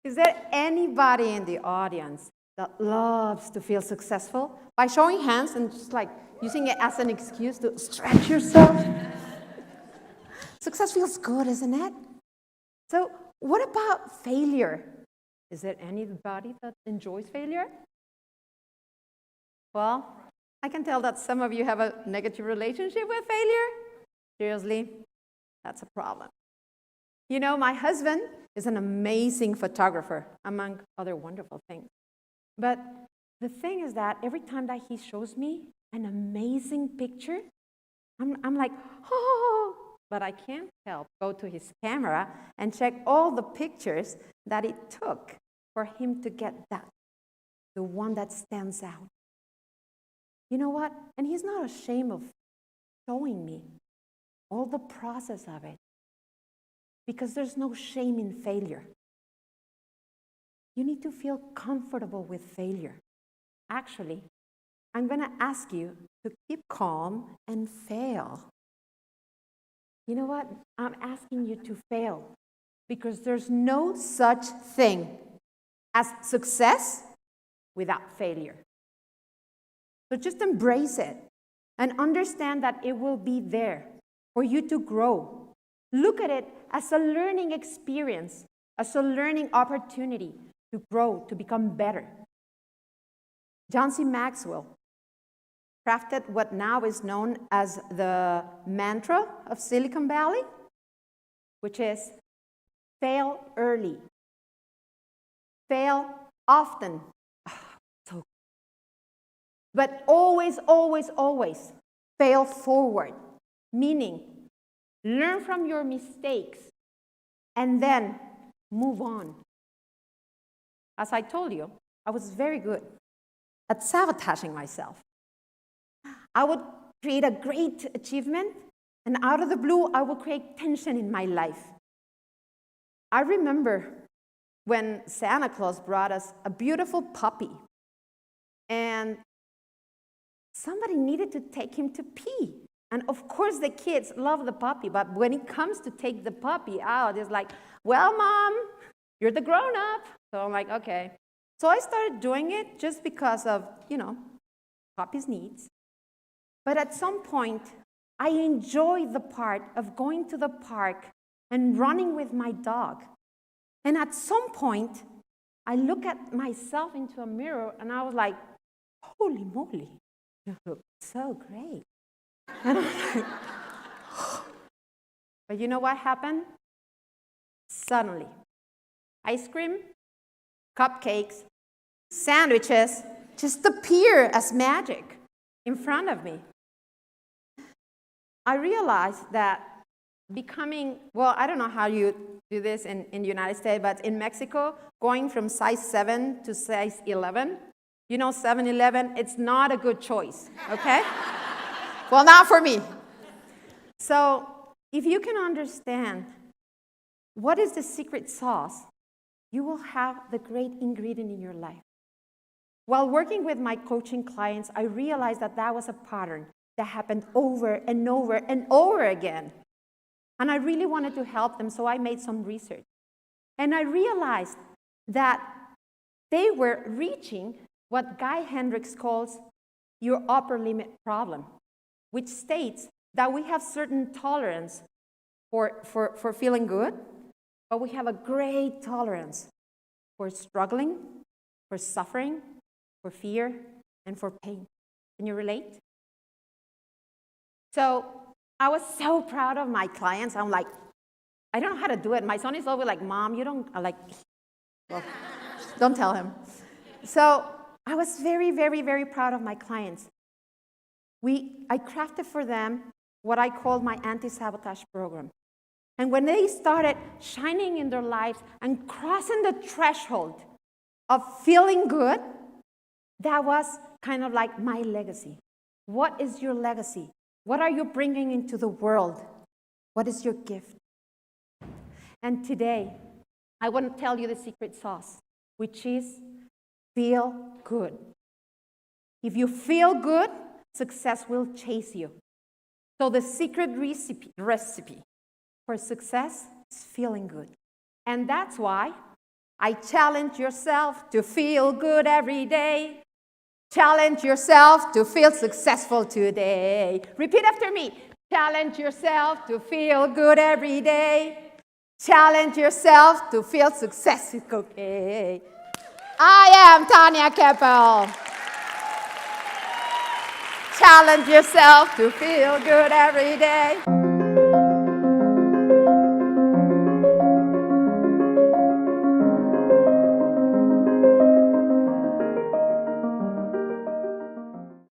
Is there anybody in the audience that loves to feel successful? By showing hands and just like using it as an excuse to stretch yourself. Success feels good, isn't it? So what about failure? Is there anybody that enjoys failure? Well, I can tell that some of you have a negative relationship with failure. Seriously, that's a problem. You know, my husband is an amazing photographer, among other wonderful things. But the thing is that every time that he shows me an amazing picture, I'm like, oh, but I can't help go to his camera and check all the pictures that it took for him to get that, the one that stands out. You know what? And he's not ashamed of showing me all the process of it, because there's no shame in failure. You need to feel comfortable with failure. Actually, I'm going to ask you to keep calm and fail. You know what? I'm asking you to fail because there's no such thing as success without failure. So just embrace it and understand that it will be there for you to grow. Look at it as a learning experience, as a learning opportunity to grow, to become better. John C. Maxwell crafted what now is known as the mantra of Silicon Valley, which is fail early, fail often, but always, always, always fail forward, meaning learn from your mistakes and then move on. As I told you, I was very good at sabotaging myself. I would create a great achievement, and out of the blue, I would create tension in my life. I remember when Santa Claus brought us a beautiful puppy, and somebody needed to take him to pee. And of course, the kids love the puppy, but when it comes to take the puppy out, it's like, well, Mom, you're the grown-up. So I'm like, okay. So I started doing it just because of, puppy's needs. But at some point, I enjoyed the part of going to the park and running with my dog. And at some point, I look at myself into a mirror and I was like, holy moly, you look so great. And I was like, but you know what happened? Suddenly, ice cream, cupcakes, sandwiches just appear as magic in front of me. I realized that becoming, well, I don't know how you do this in the United States, but in Mexico, going from size 7 to size 11, 7-Eleven, it's not a good choice, okay? Well, not for me. So if you can understand what is the secret sauce, you will have the great ingredient in your life. While working with my coaching clients, I realized that that was a pattern that happened over and over and over again. And I really wanted to help them, so I made some research. And I realized that they were reaching what Guy Hendricks calls your upper limit problem, which states that we have certain tolerance for feeling good, but we have a great tolerance for struggling, for suffering, for fear, and for pain. Can you relate? So I was so proud of my clients. I'm like, I don't know how to do it. My son is always like, Mom, you don't, I'm like, well, don't tell him. So I was very, very, very proud of my clients. I crafted for them what I called my anti-sabotage program. And when they started shining in their lives and crossing the threshold of feeling good, that was kind of like my legacy. What is your legacy? What are you bringing into the world? What is your gift? And today, I want to tell you the secret sauce, which is feel good. If you feel good, success will chase you. So the secret recipe for success is feeling good. And that's why I challenge yourself to feel good every day. Challenge yourself to feel successful today. Repeat after me. Challenge yourself to feel good every day. Challenge yourself to feel successful. Okay. I am Thania Keppel. Challenge yourself to feel good every day.